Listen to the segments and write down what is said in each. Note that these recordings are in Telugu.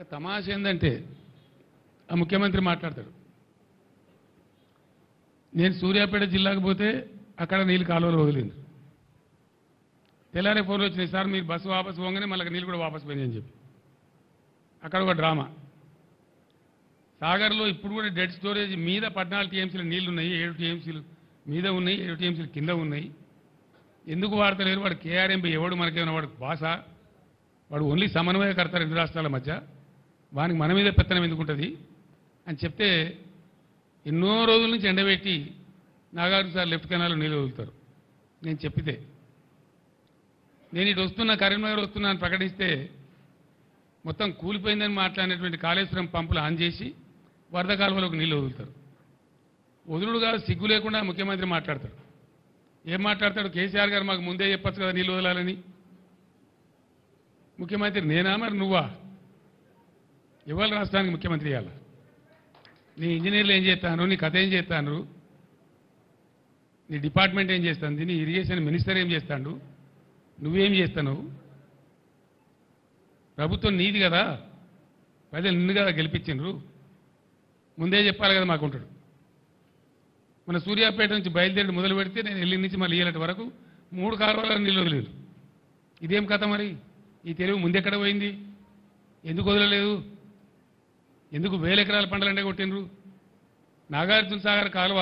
తమాష ఏందంటే ఆ ముఖ్యమంత్రి మాట్లాడతాడు. నేను సూర్యాపేట జిల్లాకు పోతే అక్కడ నీళ్ళు కాలువలు వదిలింది. తెల్లారే ఫోన్లు వచ్చినాయి, సార్ మీరు బస్సు వాపసు పోగానే మళ్ళీ నీళ్ళు కూడా వాపసు పోయిందని చెప్పి. అక్కడ ఒక డ్రామా. సాగర్లో ఇప్పుడు కూడా డెడ్ స్టోరేజ్ మీద 14 టీఎంసీలు నీళ్లు ఉన్నాయి, 7 టీఎంసీలు మీద ఉన్నాయి, 7 టీఎంసీలు కింద ఉన్నాయి. ఎందుకు వాడతలేరు? వాడు కేఆర్ఎంపీ ఎవడు మనకేమైనా వాడు భాష, వాడు ఓన్లీ సమన్వయకర్త 2 రాష్ట్రాల మధ్య, వానికి మన మీద పెత్తనం ఎందుకుంటుంది అని చెప్తే ఎన్నో రోజుల నుంచి ఎండబెట్టి నాగార్జున సార్ లెఫ్ట్ కెనాల్లో నీళ్ళు వదులుతారు. నేను చెప్పితే నేను ఇటు వస్తున్నా, కరీంనగర్ వస్తున్నా అని ప్రకటిస్తే మొత్తం కూలిపోయిందని మాట్లాడినటువంటి కాళేశ్వరం పంపులు ఆన్ చేసి వరద కాలువలోకి నీళ్ళు వదులుతారు. వదులుడు కాదు, సిగ్గు లేకుండా ముఖ్యమంత్రి మాట్లాడతాడు. ఏం మాట్లాడతాడు? కేసీఆర్ గారు మాకు ముందే చెప్పచ్చు కదా నీళ్ళు వదలాలని. ముఖ్యమంత్రి నేనా మరి నువ్వా? ఇవాళ రాష్ట్రానికి ముఖ్యమంత్రి ఇవ్వాలి. నీ ఇంజనీర్లు ఏం చేస్తాను, నీ కథ ఏం చేస్తాను, నీ డిపార్ట్మెంట్ ఏం చేస్తుంది, నీ ఇరిగేషన్ మినిస్టర్ ఏం చేస్తాడు, నువ్వేం చేస్తావు? ప్రభుత్వం నీది కదా, ప్రజలు నిన్ను కదా గెలిపించిండ్రు, ముందే చెప్పాలి కదా మాకుంటాడు. మన సూర్యాపేట నుంచి బయలుదేరి మొదలు పెడితే నేను ఎల్లి నుంచి మళ్ళీ ఏలటి వరకు 3 కాలువల నీళ్ళు వదిలేదు. ఇదేం కథ మరి? ఈ తెలివి ముందెక్కడ పోయింది? ఎందుకు వదలలేదు? ఎందుకు 1000 ఎకరాల పంటలంటే కొట్టినరు? నాగార్జున సాగర్ కాలువ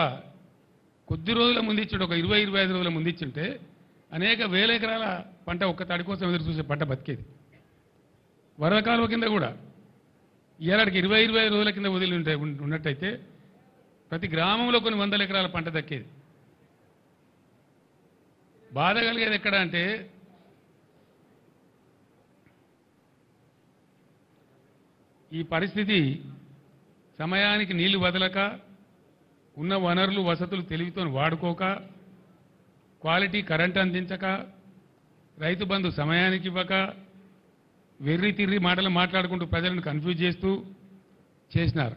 కొద్ది రోజుల ముందిచ్చుంటే, ఒక 20-25 రోజుల ముందిచ్చుంటే అనేక 1000 ఎకరాల పంట ఒక్క తడి కోసం ఎదురు చూసే పంట బతికేది. వరద కాలువ కింద కూడా ఏడాదికి 20-25 రోజుల కింద వదిలి ఉన్నట్టయితే ప్రతి గ్రామంలో కొన్ని 100 ఎకరాల పంట దక్కేది. బాధ కలిగేది ఎక్కడ అంటే ఈ పరిస్థితి సమయానికి నీళ్లు వదలక, ఉన్న వనరులు వసతులు తెలివితో వాడుకోక, క్వాలిటీ కరెంట్ అందించక, రైతు బంధు సమయానికి ఇవ్వక, వెర్రి తిర్రి మాటలు మాట్లాడుకుంటూ ప్రజలను కన్ఫ్యూజ్ చేస్తూ చేసినారు.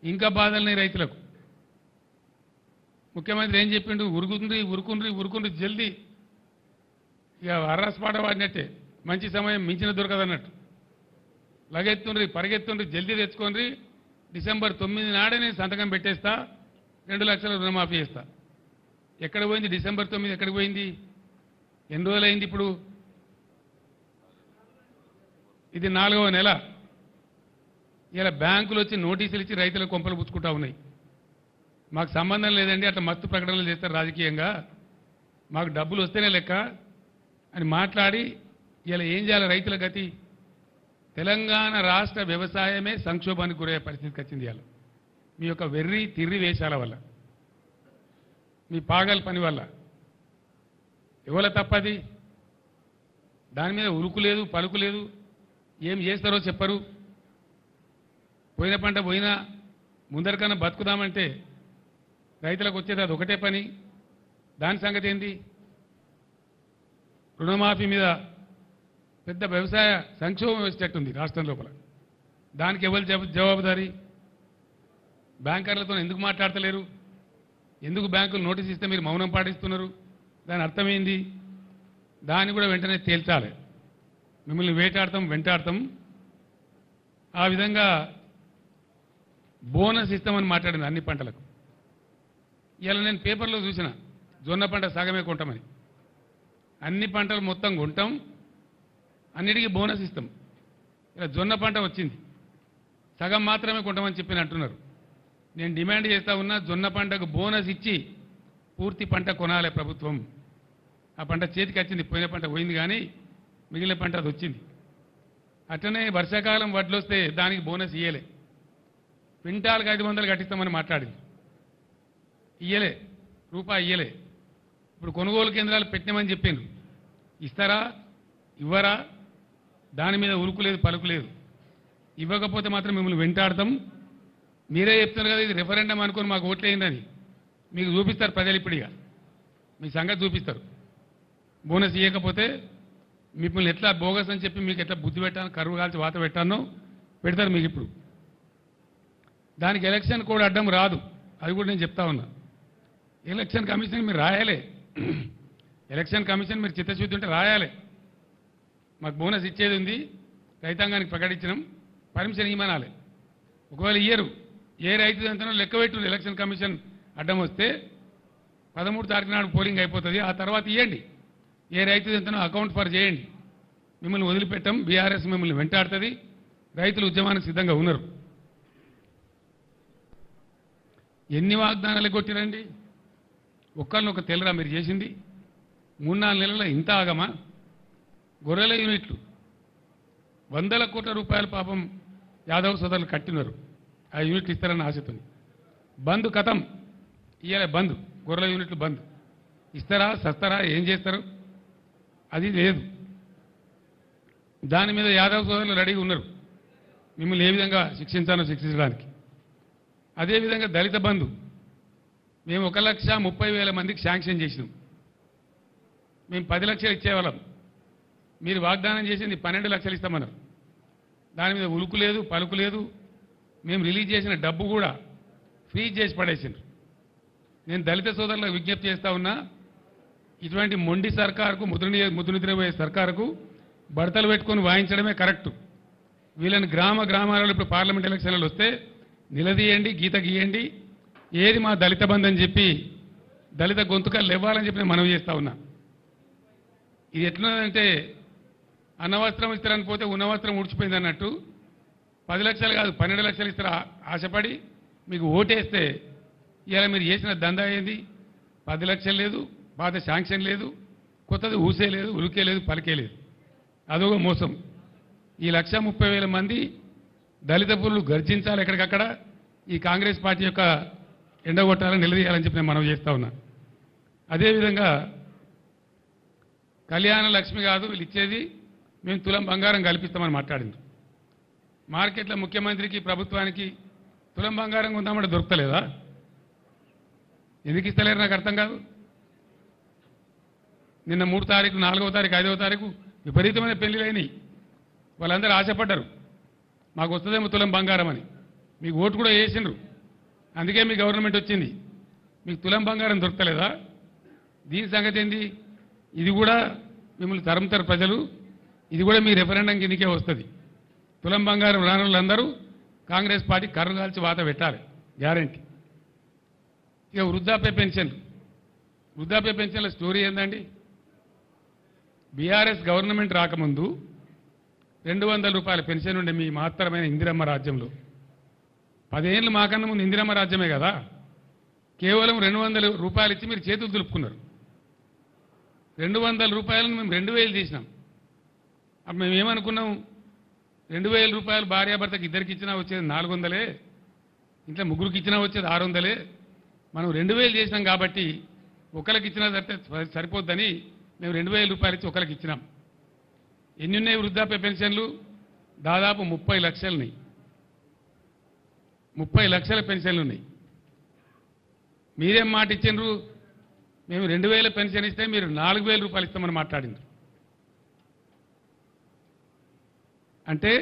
ఇంకా బాధలున్నాయి రైతులకు. ముఖ్యమంత్రి ఏం చెప్పిండు? ఉరుకుండ్రి జల్దీ, ఇక అర్రస్పాట వాడినట్టే, మంచి సమయం మించిన దొరకదన్నట్టు. లగెత్తుండ్రి, పరిగెత్తుండ్రి, జల్దీ తెచ్చుకోండి, డిసెంబర్ 9 నాడే నేను సంతకం పెట్టేస్తా, 2 లక్షల రుణమాఫీ చేస్తా. ఎక్కడ పోయింది డిసెంబర్ 9? ఎక్కడికి పోయింది? ఎన్ని రోజులైంది ఇప్పుడు? ఇది 4వ నెల. ఇలా బ్యాంకులు వచ్చి నోటీసులు ఇచ్చి రైతులకు కొంపలు పుచ్చుకుంటా ఉన్నాయి. మాకు సంబంధం లేదండి, అట్లా మత్తు ప్రకటనలు చేస్తారు రాజకీయంగా, మాకు డబ్బులు వస్తేనే లెక్క అని మాట్లాడి ఇలా ఏం చేయాలి రైతుల గతి? తెలంగాణ రాష్ట్ర వ్యవసాయమే సంక్షోభానికి గురయ్యే పరిస్థితికి వచ్చింది ఇవాళ. మీ యొక్క వెర్రి తిర్రి వేషాల వల్ల, మీ పాగల్ పని వల్ల. ఎవల తప్పది? దాని మీద ఉరుకు లేదు, పలుకు లేదు. ఏం చేస్తారో చెప్పరు. పోయిన పంట పోయినా ముందరికన్నా బతుకుదామంటే రైతులకు వచ్చేది అది ఒకటే పని. దాని సంగతి ఏంది? రుణమాఫీ మీద పెద్ద వ్యవసాయ సంక్షోభం వచ్చేటట్టుంది రాష్ట్రం లోపల. దానికి ఎవరు జవాబుదారీ? బ్యాంకర్లతో ఎందుకు మాట్లాడతలేరు? ఎందుకు బ్యాంకులు నోటీస్ ఇస్తే మీరు మౌనం పాటిస్తున్నారు? దాని అర్థమైంది. దాన్ని కూడా వెంటనే తేల్చాలి. మిమ్మల్ని వెంటాడతాం. ఆ విధంగా బోనస్ ఇస్తామని మాట్లాడింది అన్ని పంటలకు. ఇలా నేను పేపర్లో చూసిన, జొన్న పంట సగమే కొంటామని. అన్ని పంటలు మొత్తం కొంటాం, అన్నిటికీ బోనస్ ఇస్తాం. ఇలా జొన్న పంట వచ్చింది, సగం మాత్రమే కొంటామని చెప్పి అంటున్నారు. నేను డిమాండ్ చేస్తా ఉన్నా, జొన్న పంటకు బోనస్ ఇచ్చి పూర్తి పంట కొనాలి ప్రభుత్వం. ఆ పంట చేతికి వచ్చింది, పోయిన పంట పోయింది కానీ మిగిలిన పంట అది వచ్చింది. అట్లనే వర్షాకాలం వడ్లు వస్తే దానికి బోనస్ ఇయ్యలే. క్వింటాల్కి 500 కట్టిస్తామని మాట్లాడింది, ఇయ్యలే, రూపాయి ఇయ్యలే. ఇప్పుడు కొనుగోలు కేంద్రాలు పెట్టినామని చెప్పిండ్రు, ఇస్తారా ఇవ్వరా? దాని మీద ఉరుకు లేదు, పలుకు లేదు. ఇవ్వకపోతే మాత్రం మిమ్మల్ని వెంటాడతాం. మీరే చెప్తున్నారు కదా ఇది రెఫరెండం అనుకొని మాకు ఓట్లేయిందని. మీకు చూపిస్తారు ప్రజలు, ఇప్పుడిగా మీ సంగతి చూపిస్తారు. బోనస్ ఇవ్వకపోతే మిమ్మల్ని ఎట్లా బోగస్ అని చెప్పి మీకు ఎట్లా బుద్ధి పెట్టాను, కరువు కాల్చి వాత పెట్టానో పెడతారు మీకు. ఇప్పుడు దానికి ఎలక్షన్ కోడ్ అడ్డం రాదు, అది కూడా నేను చెప్తా ఉన్నా. ఎలక్షన్ కమిషన్ మీరు రాయాలి, ఎలక్షన్ కమిషన్ మీరు చిత్తశుద్ధి ఉంటే రాయాలి. మాకు బోనస్ ఇచ్చేది ఉంది, రైతాంగానికి ప్రకటించినాం, పర్మిషన్ ఇవ్వనాలి. ఒకవేళ ఇయ్యరు, ఏ రైతు ఎంతనో లెక్క పెట్టు, ఎలక్షన్ కమిషన్ అడ్డం వస్తే 13 తారీఖు నాడు పోలింగ్ అయిపోతుంది, ఆ తర్వాత ఇవ్వండి. ఏ రైతు ఎంతనో అకౌంట్ ఫర్ చేయండి. మిమ్మల్ని వదిలిపెట్టం, బీఆర్ఎస్ మిమ్మల్ని వెంటాడుతుంది. రైతులు ఉద్యమానికి సిద్ధంగా ఉన్నారు. ఎన్ని వాగ్దానాలు కొట్టిరండి? ఒక్కళ్ళొక్క తెల్లరా మీరు చేసింది? 3-4 నెలల ఇంత ఆగమా? గొర్రెల యూనిట్లు 100 కోట్ల రూపాయలు పాపం యాదవ్ సోదరులు కట్టినారు. ఆ యూనిట్లు ఇస్తారన్న ఆశతో బంద్ కథం. ఇయ్యాల బంద్, గొర్రెల యూనిట్లు బంద్. ఇస్తారా, సస్తారా, ఏం చేస్తారు? అది లేదు. దాని మీద యాదవ్ సోదరులు రెడీగా ఉన్నారు మిమ్మల్ని ఏ విధంగా శిక్షించాలో శిక్షించడానికి. అదేవిధంగా దళిత బంధు మేము 1,30,000 మందికి శాంక్షన్ చేసినాం. మేము 10 లక్షలు ఇచ్చేవాళ్ళం. మీరు వాగ్దానం చేసింది 12 లక్షలు ఇస్తామన్నారు. దాని మీద ఉలుకు లేదు, పలుకు లేదు. మేము రిలీజ్ చేసిన డబ్బు కూడా ఫ్రీజ్ చేసి పడేసిండ్రు. నేను దళిత సోదరులకు విజ్ఞప్తి చేస్తా ఉన్నా, ఇటువంటి మొండి సర్కారుకు, ముద్దు నిద్రపోయే సర్కారుకు బడతలు పెట్టుకొని వాయించడమే కరెక్టు. వీళ్ళని గ్రామాలలో ఇప్పుడు పార్లమెంట్ ఎలక్షన్లు వస్తే నిలదీయండి, గీత గీయండి. ఏది మా దళిత బంధు అని చెప్పి దళిత గొంతుకలు ఇవ్వాలని చెప్పి నేను మనవి చేస్తా ఉన్నా. ఇది ఎట్లున్నదంటే అన్నవస్త్రం ఇస్తారని పోతే ఉన్నవస్త్రం ఉడిచిపోయింది అన్నట్టు 10 లక్షలు కాదు 12 లక్షలు ఇస్తారు ఆశపడి మీకు ఓటేస్తే ఇవాళ మీరు చేసిన దందా ఏంది? 10 లక్షలు లేదు, పాత శాంక్షన్ లేదు, కొత్తది ఊసే లేదు, ఉలికే లేదు, పలికే లేదు. అదొక మోసం. ఈ 1,30,000 మంది దళిత పురులు గర్జించాలి ఎక్కడికక్కడ. ఈ కాంగ్రెస్ పార్టీ యొక్క ఎండగొట్టాలని నిలదీయాలని చెప్పి నేను మనవి చేస్తా ఉన్నా. అదేవిధంగా కళ్యాణ లక్ష్మి కాదు వీళ్ళు ఇచ్చేది, మేము తులం బంగారం కల్పిస్తామని మాట్లాడింది. మార్కెట్లో ముఖ్యమంత్రికి, ప్రభుత్వానికి తులం బంగారం కొందామంటే దొరకలేదా? ఎందుకు ఇస్తలేరు నాకు అర్థం కాదు. నిన్న 3 తారీఖు, 4వ తారీఖు, 5వ తారీఖు విపరీతమైన పెళ్లిళ్ళు అయినాయి. వాళ్ళందరూ ఆశపడ్డారు మాకు వస్తుందేమో తులం బంగారం అని. మీకు ఓటు కూడా వేసిండ్రు, అందుకే మీ గవర్నమెంట్ వచ్చింది. మీకు తులం బంగారం దొరకలేదా? దీని సంగతి ఏంది? ఇది కూడా మిమ్మల్ని తరుముతారు ప్రజలు. ఇది కూడా మీ రెఫరెండం కిందకే వస్తుంది. తులం బంగారం రాని వాళ్ళందరూ కాంగ్రెస్ పార్టీ కర్రు కాల్చి వాత పెట్టాలి, గ్యారంటీ. ఇక వృద్ధాప్య పెన్షన్ల స్టోరీ ఏందండి? బీఆర్ఎస్ గవర్నమెంట్ రాకముందు 200 రూపాయల పెన్షన్ ఉండే మీ మహత్తరమైన ఇందిరమ్మ రాజ్యంలో. 10 ఏళ్ళు మాకన్నా ముందు ఇందిరమ్మ రాజ్యమే కదా. కేవలం 200 రూపాయలు ఇచ్చి మీరు చేతులు దులుపుకున్నారు. 200 రూపాయలను మేము 2,000 చేసినాం. అప్పుడు మేము ఏమనుకున్నాం? 2,000 రూపాయలు భార్యాభర్తకి ఇద్దరికి ఇచ్చినా వచ్చేది 400, ఇంట్లో ముగ్గురికి ఇచ్చినా వచ్చేది 600. మనం 2,000 చేసినాం కాబట్టి ఒకరికి ఇచ్చినా సరిపోద్దని మేము 2,000 రూపాయలు ఇచ్చి ఒకరికి ఇచ్చినాం. ఎన్ని ఉన్నాయి వృద్ధాప్య పెన్షన్లు? దాదాపు 30 లక్షలున్నాయి. 30 లక్షల పెన్షన్లు ఉన్నాయి. మీరేం మాట ఇచ్చిండ్రు? మేము 2,000 పెన్షన్ ఇస్తే మీరు 4,000 రూపాయలు ఇస్తామని మాట్లాడిండ్రు. అంటే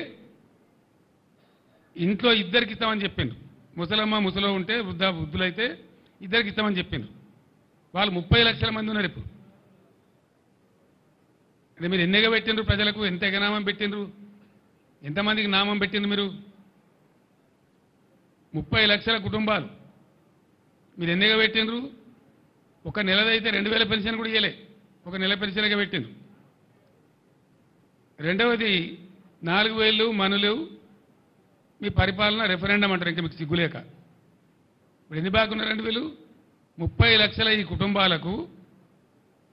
ఇంట్లో ఇద్దరికి ఇస్తామని చెప్పిండ్రు. ముసలమ్మ ముసలో ఉంటే వృద్ధులైతే ఇద్దరికి ఇస్తామని చెప్పిండ్రు. వాళ్ళు 30 లక్షల మంది ఉన్నారు ఇప్పుడు. అంటే మీరు ఎన్నిగా పెట్టిండ్రు? ప్రజలకు ఎంత ఎగనామం పెట్టిండ్రు? ఎంతమందికి నామం పెట్టిండ్రు మీరు? 30 లక్షల కుటుంబాలు మీరు ఎన్నిగా పెట్టిండ్రు? ఒక నెలదైతే 2,000 పెన్షన్ కూడా ఇవ్వలే, ఒక నెల పెన్షన్గా పెట్టిండ్రు. రెండవది 4,000 మనులు మీ పరిపాలన రెఫరెండం అంటారు. ఇంకా మీకు సిగ్గులేక ఇప్పుడు ఎన్ని బాగున్నారండి వీళ్ళు? 30 లక్షల ఈ కుటుంబాలకు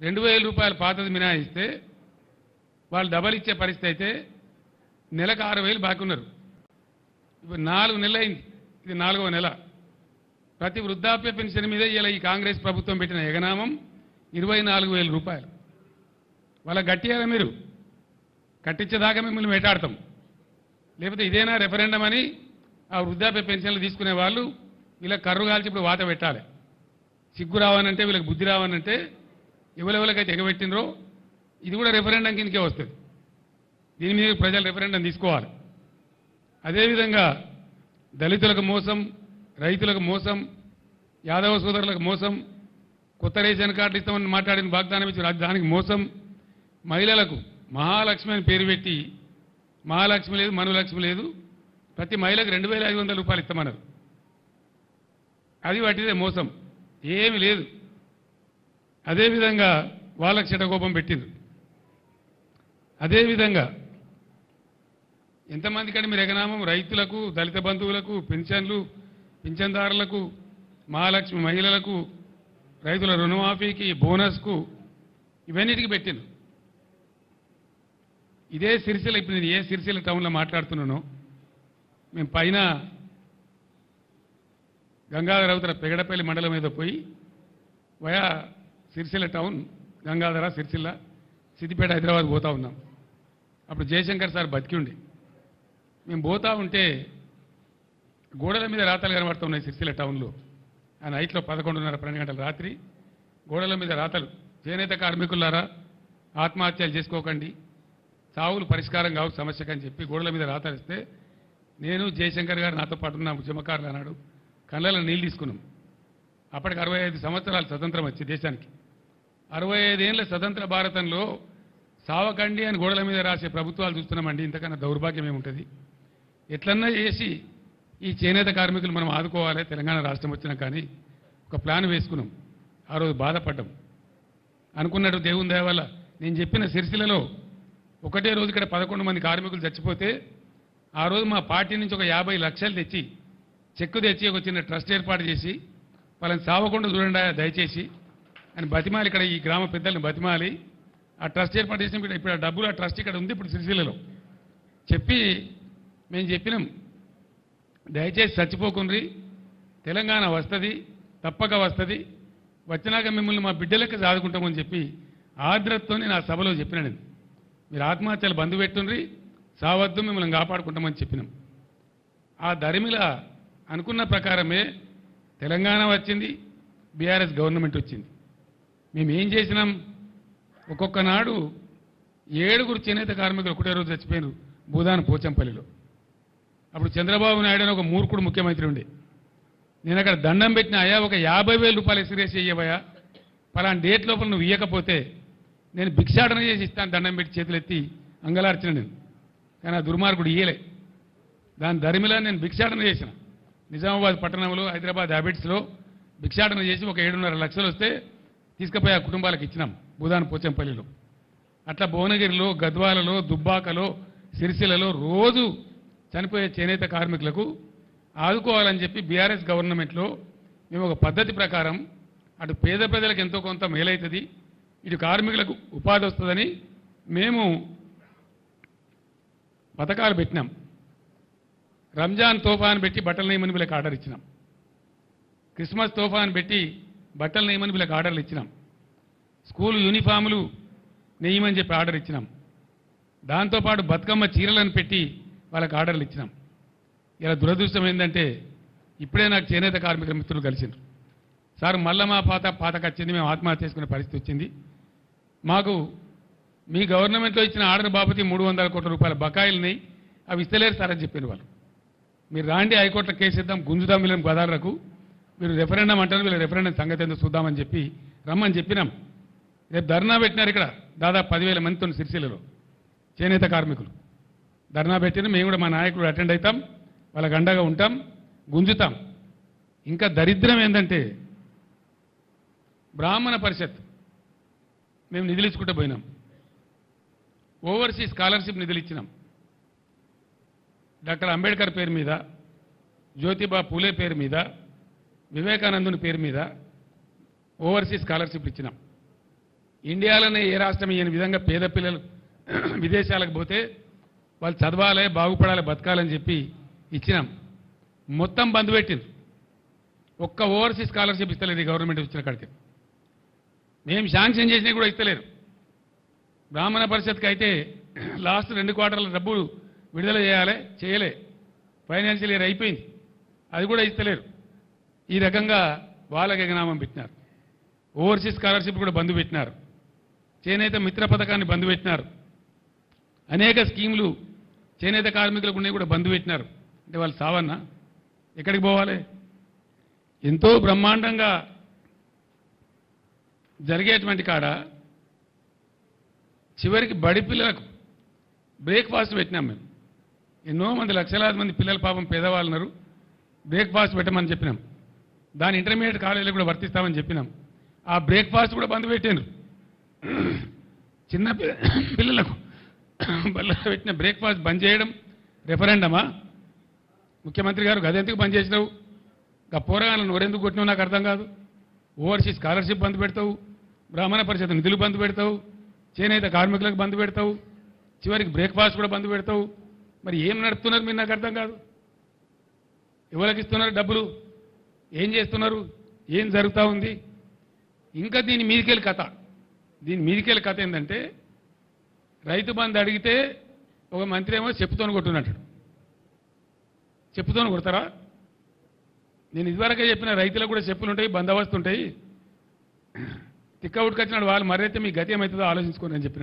2,000 రూపాయలు పాతది మినాయిస్తే వాళ్ళు డబల్ ఇచ్చే పరిస్థితి అయితే నెలకు 6,000 బాకీ ఉన్నారు. ఇప్పుడు 4 నెలలు అయింది, ఇది 4వ నెల. ప్రతి వృద్ధాప్య పెన్షన్ మీద ఇలా ఈ కాంగ్రెస్ ప్రభుత్వం పెట్టిన ఎగనామం 24,000 రూపాయలు. వాళ్ళ గట్టిగా మీరు కట్టించేదాకా మిమ్మల్ని వేటాడతాం. లేకపోతే ఇదేనా రెఫరెండం అని ఆ వృద్ధాప్య పెన్షన్లు తీసుకునే వాళ్ళు వీళ్ళ కర్రు కాల్చి ఇప్పుడు వాత పెట్టాలి. సిగ్గు రావనంటే, వీళ్ళకి బుద్ధి రావనంటే ఎవరెవరికైతే ఎగబెట్టినరో ఇది కూడా రెఫరెండం కిందకే వస్తుంది. దీని మీద ప్రజలు రెఫరెండం తీసుకోవాలి. అదేవిధంగా దళితులకు మోసం, రైతులకు మోసం, యాదవ సోదరులకు మోసం, కొత్త రేషన్ కార్డులు ఇస్తామని మాట్లాడిన వాగ్దానం ఇచ్చిన దానికి మోసం, మహిళలకు మహాలక్ష్మి అని పేరు పెట్టి మహాలక్ష్మి లేదు, మనులక్ష్మి లేదు, ప్రతి మహిళకు 2,500 రూపాయలు ఇస్తామన్నారు. అది వాటిదే మోసం, ఏమి లేదు. అదేవిధంగా వాళ్ళకి చెడకోపం పెట్టిండ్రు. అదేవిధంగా ఎంతమందికంటే మీరు ఎగనామం రైతులకు, దళిత బంధువులకు, పెన్షన్లు, పింఛన్దారులకు, మహాలక్ష్మి మహిళలకు, రైతుల రుణమాఫీకి, బోనస్కు, ఇవన్నిటికి పెట్టిండ్రు. ఇదే సిరిసిల్ల, ఇప్పుడు నేను ఏ సిరిసిల్ల టౌన్లో మాట్లాడుతున్నానో, మేము పైన గంగాధర అవతల పెగడపల్లి మండలం మీద పోయి వయా సిరిసిల్ల టౌన్, గంగాధర, సిరిసిల్ల, సిద్దిపేట, హైదరాబాద్ పోతా ఉన్నాం. అప్పుడు జయశంకర్ సార్ బతికి ఉండి మేము పోతా ఉంటే గోడల మీద రాతలు కనబడుతూ ఉన్నాయి సిరిసిల్ల టౌన్లో. ఆ నైట్లో 11:30, 12 గంటల రాత్రి గోడల మీద రాతలు, చేనేత కార్మికులారా ఆత్మహత్యలు చేసుకోకండి, చావులు పరిష్కారం కావు సమస్యకని చెప్పి గోడల మీద రాతలు ఇస్తే నేను జయశంకర్ గారు నాతో పాటు ఉన్న ఉద్యమకారులు అన్నాడు, కళ్ళలో నీళ్ళు తీసుకున్నాం. అప్పటికి 65 సంవత్సరాలు స్వతంత్రం వచ్చి దేశానికి. 65 ఏళ్ళ స్వతంత్ర భారతంలో సావకండి అని గోడల మీద రాసే ప్రభుత్వాలు చూస్తున్నామండి. ఇంతకన్నా దౌర్భాగ్యం ఏముంటుంది? ఎట్లన్నా చేసి ఈ చేనేత కార్మికులు మనం ఆదుకోవాలి. తెలంగాణ రాష్ట్రం వచ్చినా కానీ ఒక ప్లాన్ వేసుకున్నాం. ఆ రోజు బాధపడ్డాం. అనుకున్నట్టు దేవుని దయ వల్ల నేను చెప్పిన సిరిసిల్లలో ఒకటే రోజు ఇక్కడ 11 మంది కార్మికులు చచ్చిపోతే ఆ రోజు మా పార్టీ నుంచి ఒక 50 లక్షలు తెచ్చి, చెక్కు తెచ్చి ఒక చిన్న ట్రస్ట్ ఏర్పాటు చేసి వాళ్ళని సావకుండా చూడండి దయచేసి అని బతిమాలి, ఇక్కడ ఈ గ్రామ పెద్దల్ని బతిమాలి ఆ ట్రస్ట్ ఏర్పాటు చేసిన ఇప్పుడు ఆ డబ్బులు ఆ ట్రస్ట్ ఇక్కడ ఉంది ఇప్పుడు సిరిసిల్లలో చెప్పి మేము చెప్పినాం, దయచేసి చచ్చిపోకుండ్రి, తెలంగాణ వస్తుంది, తప్పక వస్తుంది, వచ్చినాక మిమ్మల్ని మా బిడ్డలకి సాదుకుంటామని చెప్పి ఆర్ద్రతతో నేను ఆ సభలో చెప్పినాను. మీరు ఆత్మహత్యలు బంధు పెట్టుండ్రి, సావద్దు, మిమ్మల్ని కాపాడుకుంటామని చెప్పినాం. ఆ దరిమిల అనుకున్న ప్రకారమే తెలంగాణ వచ్చింది, బీఆర్ఎస్ గవర్నమెంట్ వచ్చింది. మేము ఏం చేసినాం? ఒక్కొక్క నాడు 7 చేనేత కార్మికులు ఒకటే రోజు చచ్చిపోయారు భూదాన పోచంపల్లిలో. అప్పుడు చంద్రబాబు నాయుడు అని ఒక మూర్ఖుడు ముఖ్యమంత్రి ఉండే. నేను అక్కడ దండం పెట్టిన, అయ్యా ఒక 50,000 రూపాయలు ఎక్స్గ్రేస్ ఇయ్యవయ్యా, పలానా డేట్ లోపల నువ్వు ఇవ్వకపోతే నేను భిక్షాటన చేసి ఇస్తాను, దండం పెట్టి చేతులు ఎత్తి అంగలార్చిన నేను. కానీ ఆ దుర్మార్గుడు ఇయ్యలే. దాని దరిమిలా నేను భిక్షాటన చేసిన. నిజామాబాద్ పట్టణంలో, హైదరాబాద్ హ్యాబిట్స్లో భిక్షాటన చేసి ఒక 7.5 లక్షలు వస్తే తీసుకుపోయి ఆ కుటుంబాలకు ఇచ్చినాం భూదాన పోచంపల్లిలో. అట్లా భువనగిరిలో, గద్వాలలో, దుబ్బాకలో, సిరిసిల్లలో రోజు చనిపోయే చేనేత కార్మికులకు ఆదుకోవాలని చెప్పి బీఆర్ఎస్ గవర్నమెంట్లో మేము ఒక పద్ధతి ప్రకారం అటు పేద ప్రజలకు ఎంతో కొంత మేలవుతుంది, ఇటు కార్మికులకు ఉపాధి వస్తుందని మేము పథకాలు పెట్టినాం. రంజాన్ తోఫాను పెట్టి బట్టలు నేయమని వీళ్ళకి ఆర్డర్ ఇచ్చినాం. క్రిస్మస్ తోఫాను పెట్టి బట్టలు నేయమని వీళ్ళకి ఆర్డర్లు ఇచ్చినాం. స్కూల్ యూనిఫాములు నేయమని చెప్పి ఆర్డర్ ఇచ్చినాం. దాంతోపాటు బతుకమ్మ చీరలను పెట్టి వాళ్ళకి ఆర్డర్లు ఇచ్చినాం. ఇలా దురదృష్టం ఏంటంటే ఇప్పుడే నాకు చేనేత కార్మికుల మిత్రులు కలిసిండ్రు. సార్ మళ్ళా మా పాతకు వచ్చింది, మేము ఆత్మహత్య చేసుకునే పరిస్థితి వచ్చింది, మాకు మీ గవర్నమెంట్లో ఇచ్చిన ఆర్డర్ బాపతి 300 కోట్ల రూపాయల బకాయిలని అవి ఇస్తలేరు సార్ అని చెప్పారు వాళ్ళు. మీరు రాండి, హైకోర్టులో కేసు ఇద్దాం, గుంజుదాం వీళ్ళని గదాలకు, మీరు రెఫరెండం అంటారు, వీళ్ళ రెఫరెండం సంగతి ఎందుకు చూద్దామని చెప్పి రమ్మని చెప్పినాం. రేపు ధర్నా పెట్టినారు ఇక్కడ దాదాపు 10,000 మందితో సిరిసిల్లలో చేనేత కార్మికులు ధర్నా పెట్టిన. మేము కూడా మా నాయకుడు అటెండ్ అవుతాం, వాళ్ళకి అండగా ఉంటాం, గుంజుతాం. ఇంకా దరిద్రం ఏంటంటే బ్రాహ్మణ పరిషత్ మేము నిధులు ఇచ్చుకుంటూ పోయినాం. ఓవర్సీస్ స్కాలర్షిప్ నిధులు ఇచ్చినాం. డాక్టర్ అంబేద్కర్ పేరు మీద, జ్యోతిబా పూలే పేరు మీద, వివేకానందుని పేరు మీద ఓవర్సీస్ స్కాలర్షిప్లు ఇచ్చినాం. ఇండియాలోనే ఏ రాష్ట్రం ఇయ్యని విధంగా పేద పిల్లలు విదేశాలకు పోతే వాళ్ళు చదవాలి, బాగుపడాలి, బతకాలని చెప్పి ఇచ్చినాం. మొత్తం బంద్ పెట్టింది. ఒక్క ఓవర్సీస్ స్కాలర్షిప్ ఇస్తలేదు ఈ గవర్నమెంట్ ఇచ్చిన కాడికి. మేము శాంక్షన్ చేసినా కూడా ఇస్తలేరు. బ్రాహ్మణ పరిషత్కి అయితే లాస్ట్ 2 క్వార్టర్ల డబ్బులు విడుదల చేయాలి, చేయలే. ఫైనాన్షియల్ ఇయర్ అయిపోయింది, అది కూడా ఇస్తలేరు. ఈ రకంగా వాళ్ళకి ఎగనామం పెట్టినారు. ఓవర్సీస్ స్కాలర్షిప్ కూడా బంద్ పెట్టినారు. చేనేత మిత్ర పథకాన్ని బంద్ పెట్టినారు. అనేక స్కీములు చేనేత కార్మికులకు ఉన్నాయి కూడా బంద్ పెట్టినారు. అంటే వాళ్ళు సావన్నా ఎక్కడికి పోవాలి? ఎంతో బ్రహ్మాండంగా జరిగేటువంటి కాడ చివరికి బడి పిల్లలకు బ్రేక్ఫాస్ట్ పెట్టినాం మేము. ఎన్నో మంది లక్షలాది మంది పిల్లలు పాపం పేదవాళ్ళు ఉన్నారు. బ్రేక్ఫాస్ట్ పెట్టమని చెప్పినాం. దాని ఇంటర్మీడియట్ కాలేజీలో కూడా వర్తిస్తామని చెప్పినాం. ఆ బ్రేక్ఫాస్ట్ కూడా బంద్ పెట్టారు. చిన్న పిల్లలకు బల్ల పెట్టిన బ్రేక్ఫాస్ట్ బంద్ చేయడం రెఫరెండమా? ముఖ్యమంత్రి గారు గదెందుకు బంద్ చేసినావు? ఆ పోరగాళ్ళను నోరెందుకు కొట్టినావు నాకు అర్థం కాదు. ఓవర్సీస్ స్కాలర్షిప్ బంద్ పెడతావు, బ్రాహ్మణ పరిషత్ నిధులు బంద్ పెడతావు, చేనేత కార్మికులకు బంద్ పెడతావు, చివరికి బ్రేక్ఫాస్ట్ కూడా బంద్ పెడతావు. మరి ఏం నడుపుతున్నారు మీరు నాకు అర్థం కాదు. ఎవరికి ఇస్తున్నారు డబ్బులు? ఏం చేస్తున్నారు? ఏం జరుగుతూ ఉంది? ఇంకా దీని మీదికెళ్ళి కథ ఏంటంటే రైతు బంధు అడిగితే ఒక మంత్రి ఏమో చెప్పుతోని కొట్టున్నట్టు. చెప్పుతోని కొడతారా? నేను ఇదివరకే చెప్పిన రైతులకు కూడా చెప్పులు ఉంటాయి, బందోబస్తు ఉంటాయి. తిక్క ఉట్టుకొచ్చినాడు వాళ్ళు మరైతే మీ గతి ఏమవుతుందో ఆలోచించుకోండి అని చెప్పిన.